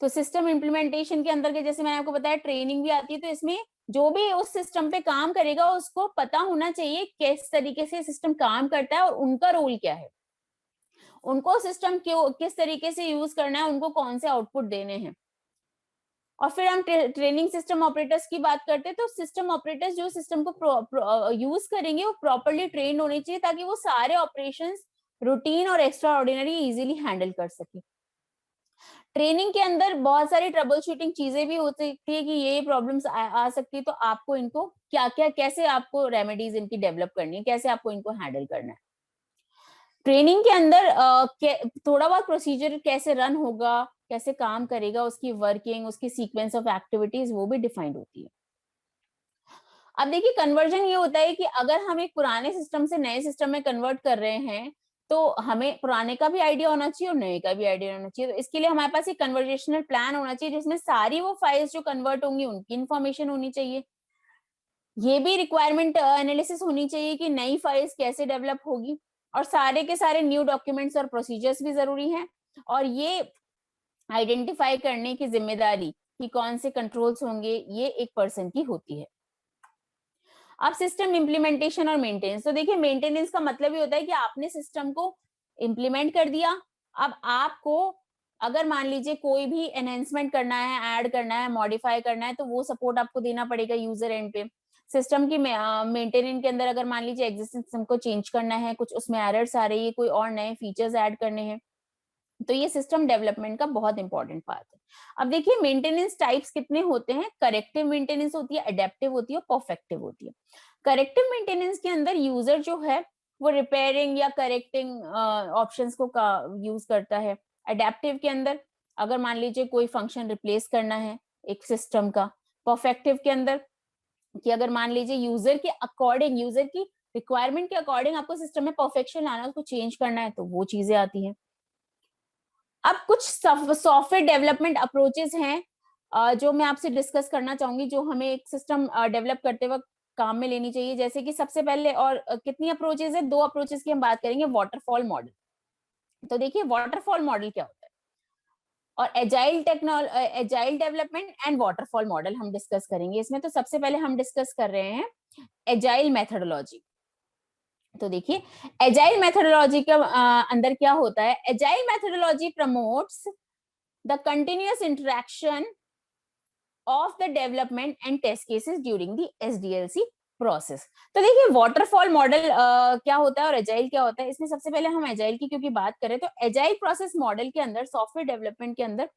तो सिस्टम इम्प्लीमेंटेशन के अंदर के जैसे मैंने आपको बताया ट्रेनिंग भी आती है, तो इसमें जो भी उस सिस्टम पे काम करेगा उसको पता होना चाहिए किस तरीके से सिस्टम काम करता है और उनका रोल क्या है, उनको सिस्टम क्यों किस तरीके से यूज करना है, उनको कौन से आउटपुट देने हैं। और फिर हम ट्रेनिंग सिस्टम ऑपरेटर्स की बात करते हैं, तो सिस्टम ऑपरेटर्स जो सिस्टम को यूज करेंगे वो प्रॉपरली ट्रेन होने चाहिए ताकि वो सारे ऑपरेशंस रूटीन और एक्स्ट्रा ऑर्डिनरी इजिली हैंडल कर सके। ट्रेनिंग के अंदर बहुत सारी ट्रबल शूटिंग चीजें भी हो सकती है कि ये प्रॉब्लम्स आ सकती है, तो आपको इनको क्या क्या कैसे आपको रेमेडीज इनकी डेवलप करनी है, कैसे आपको इनको हैंडल करना है। ट्रेनिंग के अंदर थोड़ा बहुत प्रोसीजर कैसे रन होगा, कैसे काम करेगा, उसकी वर्किंग, उसकी सीक्वेंस ऑफ एक्टिविटीज वो भी डिफाइंड होती है। अब देखिए कन्वर्जन ये होता है कि अगर हम एक पुराने सिस्टम से नए सिस्टम में कन्वर्ट कर रहे हैं तो हमें पुराने का भी आइडिया होना चाहिए और नए का भी आइडिया होना चाहिए। तो इसके लिए हमारे पास एक कन्वर्जेशनल प्लान होना चाहिए जिसमें सारी वो फाइल्स जो कन्वर्ट होंगी उनकी इन्फॉर्मेशन होनी चाहिए। ये भी रिक्वायरमेंट एनालिसिस होनी चाहिए कि नई फाइल्स कैसे डेवलप होगी, और सारे के सारे न्यू डॉक्यूमेंट्स और प्रोसीजर्स भी जरूरी हैं। और ये आइडेंटिफाई करने की जिम्मेदारी कि कौन से कंट्रोल्स होंगे ये एक पर्सन की होती है। अब सिस्टम इम्प्लीमेंटेशन और मेंटेनेंस, तो देखिए मेंटेनेंस का मतलब ये होता है कि आपने सिस्टम को इम्प्लीमेंट कर दिया, अब आपको अगर मान लीजिए कोई भी एनहेंसमेंट करना है, ऐड करना है, मॉडिफाई करना है, तो वो सपोर्ट आपको देना पड़ेगा यूजर एंड पे। सिस्टम की मेंटेनेंस के अंदर अगर मान लीजिए एग्जिस्टिंग सिस्टम को चेंज करना है, कुछ उसमें एरर्स आ रही है, कोई और नए फीचर्स ऐड करने हैं, तो ये सिस्टम डेवलपमेंट का बहुत इंपॉर्टेंट पार्ट है। अब देखिए मेंटेनेंस टाइप्स कितने होते हैं, करेक्टिव मेंटेनेंस होती है, अडेप्टिव होती है और परफेक्टिव होती है। करेक्टिव मेंटेनेंस के अंदर यूजर जो है वो रिपेयरिंग या करेक्टिंग ऑप्शंस को यूज करता है। अडेप्टिव के अंदर अगर मान लीजिए कोई फंक्शन रिप्लेस करना है एक सिस्टम का। परफेक्टिव के अंदर कि अगर मान लीजिए यूजर के अकॉर्डिंग, यूजर की रिक्वायरमेंट के अकॉर्डिंग आपको सिस्टम में परफेक्शन लाना है, उसको चेंज करना है, तो वो चीजें आती हैं। अब कुछ सॉफ्टवेयर डेवलपमेंट अप्रोचेस हैं जो मैं आपसे डिस्कस करना चाहूंगी, जो हमें एक सिस्टम डेवलप करते वक्त काम में लेनी चाहिए। जैसे कि सबसे पहले, और कितनी अप्रोचेस है, 2 अप्रोचेस की हम बात करेंगे। वाटरफॉल मॉडल, तो देखिए वाटरफॉल मॉडल क्या होता है, और agile development and waterfall model हम डिस्कस करेंगे इसमें। तो सबसे पहले हम डिस्कस कर रहे हैं एजाइल मेथोडोलॉजी। तो देखिए एजाइल मेथोडोलॉजी के अंदर क्या होता है, agile methodology promotes the continuous interaction of the development and test cases during the SDLC process. तो देखिए वाटरफॉल मॉडल क्या होता है और एजाइल क्या होता है। इसमें सबसे पहले हम एजाइल की क्योंकि बात करें, तो एजाइल प्रोसेस मॉडल के अंदर सॉफ्टवेयर डेवलपमेंट के अंदर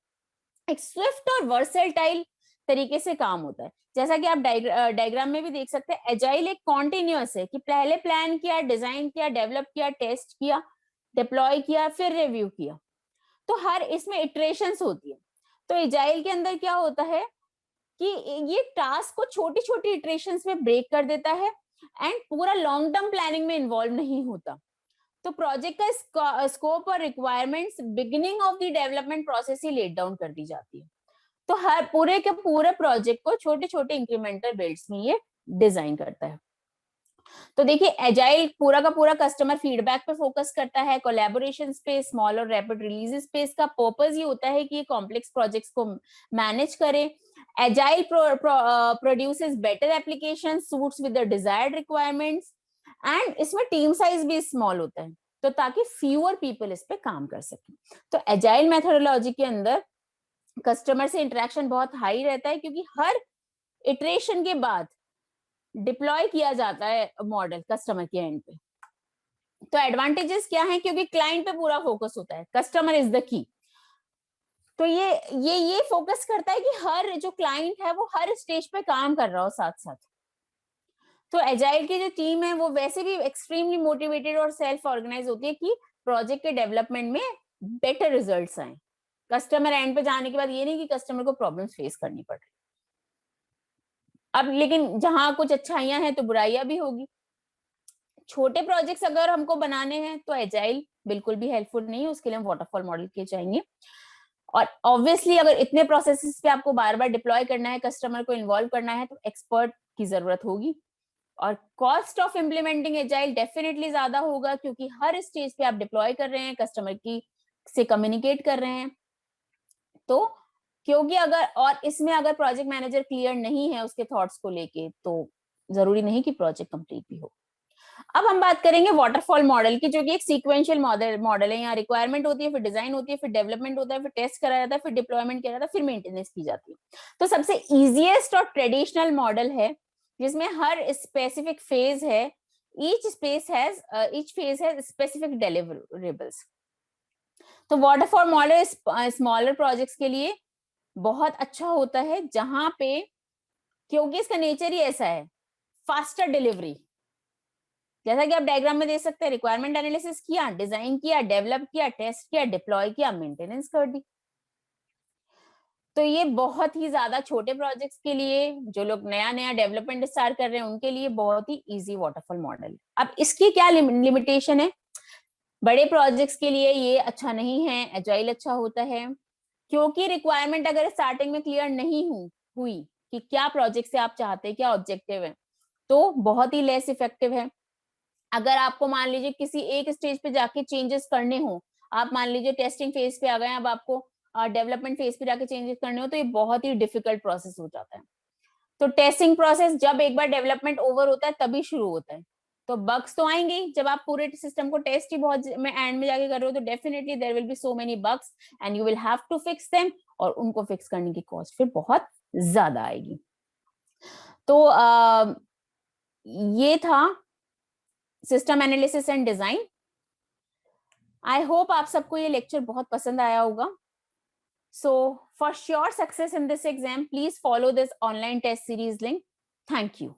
एक स्विफ्ट और वर्सेटाइल तरीके से काम होता है। जैसा कि आप डायग्राम में भी देख सकते हैं, एजाइल एक कॉन्टिन्यूअस है कि पहले प्लान किया, डिजाइन किया, डेवलप किया, टेस्ट किया, डिप्लॉय किया, फिर रिव्यू किया। तो हर इसमें इटरेशंस होती है। तो एजाइल के अंदर क्या होता है कि ये टास्क को छोटी छोटी इटरेशंस में ब्रेक कर देता है एंड पूरा लॉन्ग टर्म प्लानिंग में इन्वॉल्व नहीं होता। तो प्रोजेक्ट का स्कोप और requirements beginning of the development process ही लेट डाउन कर दी जाती है। तो हर पूरे के पूरे प्रोजेक्ट को छोटे छोटे इंक्रीमेंटल बिल्ड्स में ये डिजाइन करता है। तो देखिए एजाइल पूरा का पूरा कस्टमर फीडबैक पे फोकस करता है, कोलैबोरेशन स्पेस, स्मॉल और रैपिड रिलीज स्पेस का पर्पस ये होता है कि ये कॉम्प्लेक्स प्रोजेक्ट्स को मैनेज करे। Agile produces better application suits with the desired requirements, and इसमें टीम साइज भी स्मॉल होता है तो ताकि फ्यूअर पीपल इस पे काम कर सके। तो एजाइल मेथोडोलॉजी के अंदर कस्टमर से इंटरेक्शन बहुत हाई रहता है क्योंकि हर इटरेशन के बाद डिप्लॉय किया जाता है मॉडल कस्टमर के एंड पे। तो एडवांटेजेस क्या है, क्योंकि क्लाइंट पे पूरा फोकस होता है, कस्टमर इज द की। तो ये फोकस करता है कि हर जो क्लाइंट है वो हर स्टेज पे काम कर रहा हो साथ साथ। तो एजाइल की जो टीम है वो वैसे भी एक्सट्रीमली मोटिवेटेड और सेल्फ ऑर्गेनाइज होती है कि प्रोजेक्ट के डेवलपमेंट में बेटर रिजल्ट्स आए। कस्टमर एंड पे जाने के बाद ये नहीं कि कस्टमर को प्रॉब्लम्स फेस करनी पड़ रही। अब लेकिन जहां कुछ अच्छाइयां हैं तो बुराइयां भी होगी। छोटे प्रोजेक्ट्स अगर हमको बनाने हैं तो एजाइल बिल्कुल भी हेल्पफुल नहीं है, उसके लिए हम वाटरफॉल मॉडल के चाहिए। और ऑब्वियसली अगर इतने प्रोसेसेस पे आपको बार बार डिप्लॉय करना है, कस्टमर को इन्वॉल्व करना है, तो एक्सपर्ट की जरूरत होगी। और cost of implementing agile definitely ज्यादा होगा, क्योंकि हर स्टेज पे आप डिप्लॉय कर रहे हैं, कस्टमर की से कम्युनिकेट कर रहे हैं। तो क्योंकि अगर और इसमें अगर प्रोजेक्ट मैनेजर क्लियर नहीं है उसके थॉट्स को लेके, तो जरूरी नहीं कि प्रोजेक्ट कंप्लीट भी हो। अब हम बात करेंगे वाटरफॉल मॉडल की, जो कि एक सीक्वेंशियल मॉडल है। यहाँ रिक्वायरमेंट होती है, फिर डिजाइन होती है, फिर डेवलपमेंट होता है, फिर टेस्ट करा जाता है, फिर डिप्लॉयमेंट किया जाता है, फिर मेंटेनेंस की जाती है। तो सबसे इजिएस्ट और ट्रेडिशनल मॉडल है, जिसमें हर स्पेसिफिक फेज है, each phase has specific deliverables. तो वाटरफॉल मॉडल स्मॉलर प्रोजेक्ट्स के लिए बहुत अच्छा होता है, जहां पे क्योंकि इसका नेचर ही ऐसा है, फास्टर डिलीवरी। जैसा कि आप डायग्राम में देख सकते हैं, रिक्वायरमेंट एनालिसिस किया, डिजाइन किया, डेवलप किया, टेस्ट किया, डिप्लॉय किया, मेंटेनेंस कर दी। तो ये बहुत ही ज्यादा छोटे प्रोजेक्ट्स के लिए, जो लोग नया नया डेवलपमेंट स्टार्ट कर रहे हैं, उनके लिए बहुत ही इजी वाटरफॉल मॉडल। अब इसकी क्या लिमिटेशन है? बड़े प्रोजेक्ट्स के लिए ये अच्छा नहीं है, एजाइल अच्छा होता है, क्योंकि रिक्वायरमेंट अगर स्टार्टिंग में क्लियर नहीं हुई कि क्या प्रोजेक्ट से आप चाहते हैं, क्या ऑब्जेक्टिव है, तो बहुत ही लेस इफेक्टिव है। अगर आपको मान लीजिए किसी एक स्टेज पे जाके चेंजेस करने हो, आप मान लीजिए टेस्टिंग फेज पे आ गए, अब आपको डेवलपमेंट फेज पे जाके चेंजेस करने हो, तो ये बहुत ही डिफिकल्ट प्रोसेस हो जाता है। तो टेस्टिंग प्रोसेस जब एक बार डेवलपमेंट ओवर होता है तभी शुरू होता है। तो बग्स तो आएंगे ही, जब आप पूरे सिस्टम को टेस्ट ही बहुत में एंड में जाके कर रहे हो, तो definitely there will be so many bugs and you will have to fix them, और उनको फिक्स करने की कॉस्ट फिर बहुत ज्यादा आएगी। तो ये था system analysis and design. I hope आप सबको ये लेक्चर बहुत पसंद आया होगा। So for sure success in this exam, please follow this online test series link. Thank you.